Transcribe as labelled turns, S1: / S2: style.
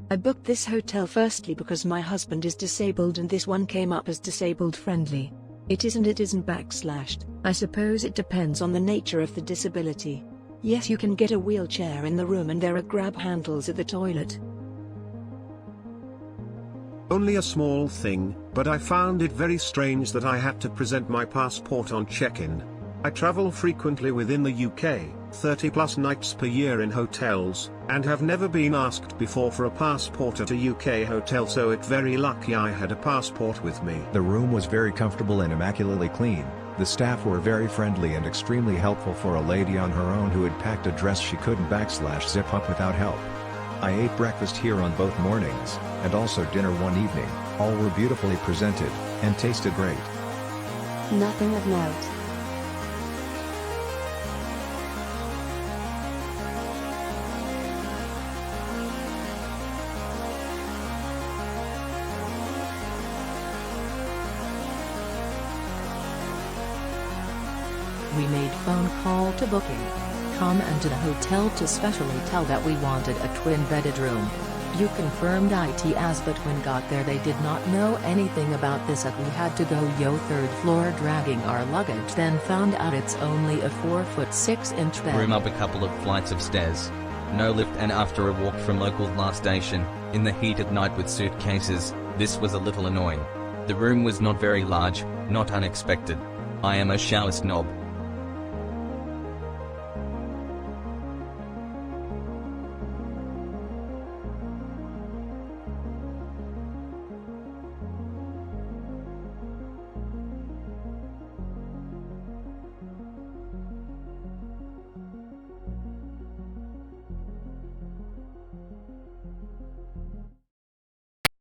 S1: I booked this hotel firstly because my husband is disabled and this one came up as disabled friendly. It isn't backslashed. I suppose it depends on the nature of the disability. Yes, you can get a wheelchair in the room and there are grab handles at the toilet.
S2: Only a small thing, but I found it very strange that I had to present my passport on check-in. I travel frequently within the UK, 30+ nights per year in hotels, and have never been asked before for a passport at a UK hotel, so it's very lucky I had a passport with me.
S3: The room was very comfortable and immaculately clean. The staff were very friendly and extremely helpful for a lady on her own who had packed a dress she couldn't zip up without help. I ate breakfast here on both mornings, and also dinner one evening. All were beautifully presented, and tasted great.
S4: Nothing of note.
S5: We made phone call to booking.com and to the hotel to specially tell that we wanted a twin-bedded room. You confirmed it as, but when got there they did not know anything about this and we had to go third floor dragging our luggage, then found out it's only a 4'6" bed.
S6: Room up a couple of flights of stairs. No lift, and after a walk from local last station, in the heat at night with suitcases, this was a little annoying. The room was not very large, not unexpected. I am a shower snob.